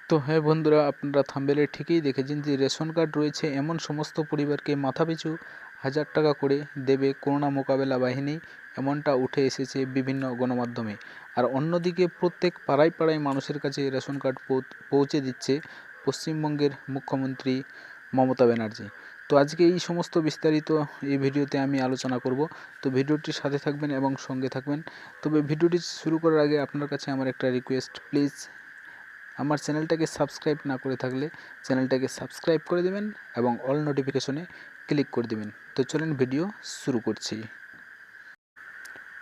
তো হ্যাঁ বন্ধুরা, আপনারা থাম্বনেলে ঠিকই দেখেছেন যে রেশন কার্ড রয়েছে এমন সমস্ত পরিবারকে মাথাপিছু 1000 টাকা করে দেবে করোনা মোকাবেলা বাহিনী, এমনটা উঠে এসেছে বিভিন্ন গণমাধ্যমে। আর অন্যদিকে প্রত্যেক পাড়ায় পাড়ায় মানুষের কাছে রেশন কার্ড পৌঁছে দিচ্ছে পশ্চিমবঙ্গের মুখ্যমন্ত্রী মমতা ব্যানার্জি। তো আজকে এই সমস্ত বিস্তারিত এই ভিডিওতে আমি আলোচনা করব। তো ভিডিওটির সাথে থাকবেন এবং সঙ্গে থাকবেন। তবে ভিডিওটি শুরু করার আগে আপনার কাছে আমার একটা রিকোয়েস্ট, প্লিজ আমার চ্যানেলটাকে সাবস্ক্রাইব না করে থাকলে চ্যানেলটাকে সাবস্ক্রাইব করে দেবেন এবং অল নোটিফিকেশনে ক্লিক করে দেবেন। তো চলুন ভিডিও শুরু করছি।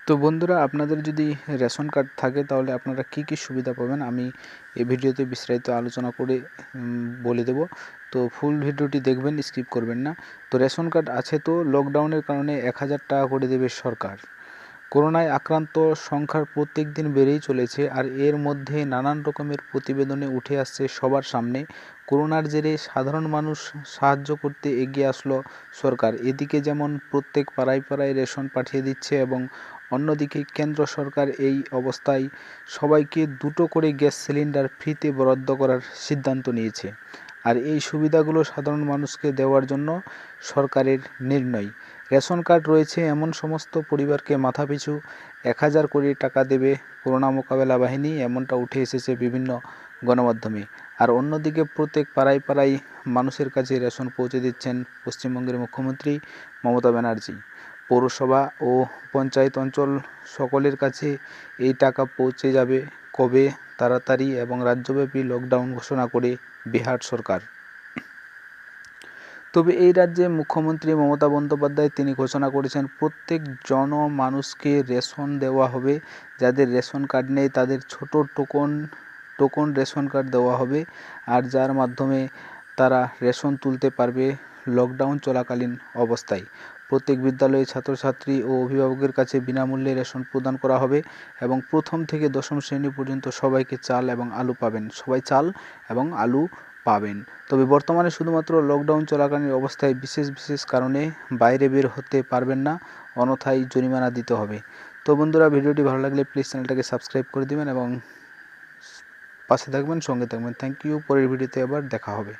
তো বন্ধুরা, আপনাদের যদি রেশন কার্ড থাকে তাহলে আপনারা কি কি সুবিধা পাবেন আমি এই ভিডিওতে বিস্তারিত আলোচনা করে বলে দেব। তো ফুল ভিডিওটি দেখবেন, স্কিপ করবেন না। তো রেশন কার্ড আছে তো লকডাউনের কারণে 1000 টাকা করে দেবে সরকার। করোনায় আক্রান্ত সংখ্যার প্রত্যেক দিন বেড়েই চলেছে, আর এর মধ্যে নানান রকমের প্রতিবেদনে উঠে আসছে সবার সামনে করোনার জেরে সাধারণ মানুষ সাহায্য করতে এগিয়ে আসলো সরকার। এদিকে যেমন প্রত্যেক পাড়ায় পাড়ায় রেশন পাঠিয়ে দিচ্ছে এবং অন্যদিকে কেন্দ্র সরকার এই অবস্থায় সবাইকে 2টো করে গ্যাস সিলিন্ডার ফ্রিতে বরাদ্দ করার সিদ্ধান্ত নিয়েছে। আর এই সুবিধাগুলো সাধারণ মানুষকে দেওয়ার জন্য সরকারের নির্ণয়। রেশন কার্ড রয়েছে এমন সমস্ত পরিবারকে মাথাপিছু 1000 কোটি টাকা দেবে করোনা মোকাবেলা বাহিনী, এমনটা উঠে এসেছে বিভিন্ন গণমাধ্যমে। আর অন্যদিকে প্রত্যেক পাড়ায় পাড়ায় মানুষের কাছে রেশন পৌঁছে দিচ্ছেন পশ্চিমবঙ্গের মুখ্যমন্ত্রী মমতা ব্যানার্জি। পৌরসভা ও পঞ্চায়েত অঞ্চল সকলের কাছে এই টাকা পৌঁছে যাবে কবে? তাড়াতাড়ি, এবং রাজ্যব্যাপী লকডাউন ঘোষণা করে বিহার সরকার। তবে এই রাজ্যে মুখ্যমন্ত্রী মমতা বন্দ্যোপাধ্যায় তিনি ঘোষণা করেছেন প্রত্যেক জনমানুষকে রেশন দেওয়া হবে। যাদের রেশন কার্ড নেই তাদের ছোট টোকন রেশন কার্ড দেওয়া হবে, আর যার মাধ্যমে তারা রেশন তুলতে পারবে লকডাউন চলাকালীন অবস্থায়। প্রত্যেক বিদ্যালয়ে ছাত্রছাত্রী ও অভিভাবকের কাছে বিনামূল্যে রেশন প্রদান করা হবে এবং প্রথম থেকে দশম শ্রেণী পর্যন্ত সবাইকে চাল এবং আলু পাবেন, সবাই চাল এবং আলু পাবেন। তবে বর্তমানে শুধুমাত্র লকডাউন চলাকালীন অবস্থায় বিশেষ কারণে বাইরে বের হতে পারবেন না, অন্যথায় জরিমানা দিতে হবে। তো বন্ধুরা, ভিডিওটি ভালো লাগলে প্লিজ চ্যানেলটাকে সাবস্ক্রাইব করে দেবেন এবং পাশে থাকবেন, সঙ্গে থাকবেন। Thank you. পরের ভিডিওতে আবার দেখা হবে।